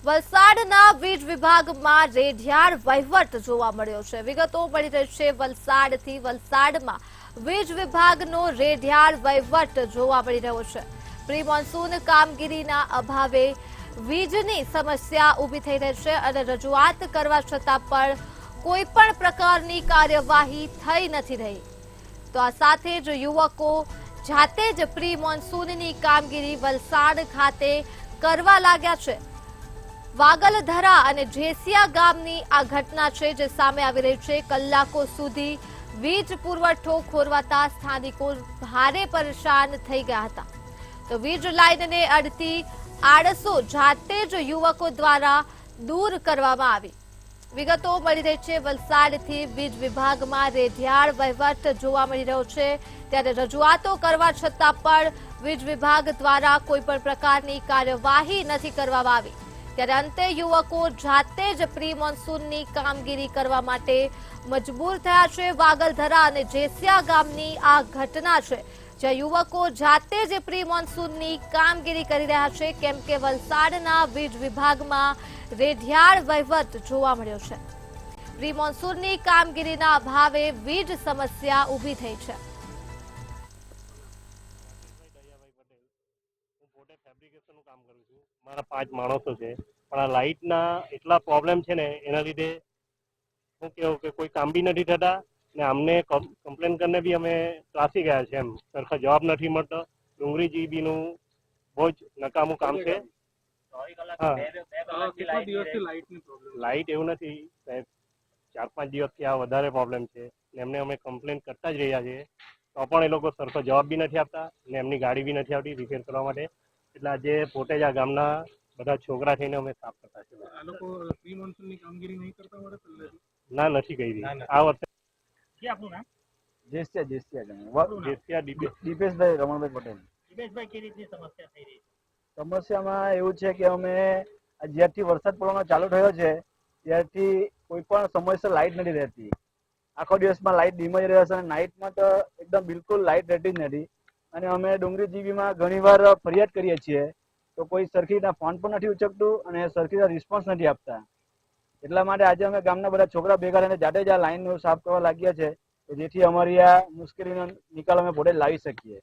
વલસાડના વીજ વિભાગમાં રેઢિયાળ વહીવટ જોવા મળ્યો છે. વિગતો મળી રહી છે વલસાડથી. વલસાડમાં વીજ વિભાગનો રેઢિયાળ વહીવટ જોવા મળી રહ્યો છે. પ્રી મોન્સૂન કામગીરીના અભાવે વીજની સમસ્યા ઊભી થઈ રહી છે અને રજૂઆત કરવા છતાં પણ કોઈ પણ પ્રકારની કાર્યવાહી થઈ નથી રહી. તો આ સાથે જ યુવકો જાતે જ પ્રી મોન્સૂનની કામગીરી વલસાડ ખાતે કરવા લાગ્યા છે. વાગલધરા અને જેસિયા ગામની આ ઘટના છે જે સામે આવી રહી છે. કલાકો સુધી વીજ પુરવઠો ખોરવાતા સ્થાનિકો ભારે પરેશાન થઈ ગયા હતા. તો વીજ લાઇનને અડતી આડસો જાતે જ યુવકો દ્વારા દૂર કરવામાં આવી. વિગતો મળી રહી છે વલસાડથી. વીજ વિભાગમાં રેઢિયાળ વહીવટ જોવા મળી રહ્યો છે, ત્યારે રજૂઆતો કરવા છતાં પણ વીજ વિભાગ દ્વારા કોઈ પણ પ્રકારની કાર્યવાહી નથી કરવામાં આવી. ત્યારે અંતે યુવકો જાતે જ પ્રી મોન્સૂનની કામગીરી કરવા માટે મજબૂર થયા છે. વાગલધરા અને જેસિયા ગામની આ ઘટના છે જ્યાં યુવકો જાતે જ પ્રી મોન્સૂનની કામગીરી કરી રહ્યા છે, કેમ કે વલસાડના વીજ વિભાગમાં રેઢિયાળ વહીવટ જોવા મળ્યો છે. પ્રી મોન્સૂનની કામગીરીના અભાવે વીજ સમસ્યા ઊભી થઈ છે. ફેબ્રિકેશનનું કામ કરું છું. મારા 5 માણસો છે, પણ આ લાઇટના એટલા પ્રોબ્લેમ છે ને એના લીધે શું કેવું કે કોઈ કામ બી નથી થતા ને અમને કમ્પ્લેન કરીને બી અમે ત્રાસી ગયા છે. એમ સરખા જવાબ નથી મળતો. ડુંગળી જીબીનું બહુ જ નકામું કામ છે. લાઇટ એવું નથી સાહેબ, 4-5 દિવસથી આ વધારે પ્રોબ્લેમ છે ને એમને અમે કમ્પ્લેન કરતા જ રહ્યા છીએ તો પણ એ લોકો સરખો જવાબ બી નથી આપતા ને એમની ગાડી બી નથી આવતી રિપેર કરવા માટે. એટલે આજે પોતે જ આ ગામના બધા છોકરા થઈને અમે સાફ કરતા છીએ. આ લોકો પ્રી મોન્સૂનની કામગીરી નહીં કરતા મળે પહેલેથી? ના, નથી કરી. આ વખતે શું આપનું નામ? જેસિયા દીપેશભાઈ રમણભાઈ પટેલ. દિપેશભાઈ, કેવી રીતની સમસ્યા થઈ રહી છે? સમસ્યામાં એવું છે કે અમે જ્યારથી વરસાદ પડવાનો ચાલુ થયો છે ત્યારથી કોઈ પણ સમયસર લાઇટ નથી રહેતી. આખો દિવસમાં લાઇટ ડીમ જ રહે છે અને નાઇટમાં તો એકદમ બિલકુલ લાઇટ રહેતી જ નથી. અને અમે ડુંગળી જીબીમાં ઘણીવાર ફરિયાદ કરીએ છીએ તો કોઈ સરખી રીતના ફોન પણ નથી ઉચકતું અને સરખી રીતના રિસ્પોન્સ નથી આપતા. એટલા માટે આજે અમે ગામના બધા છોકરા ભેગા રહીને જાતે જ આ લાઈન સાફ કરવા લાગ્યા છે જેથી અમારી આ મુશ્કેલીનો નિકાલ અમે પોતે લાવી શકીએ.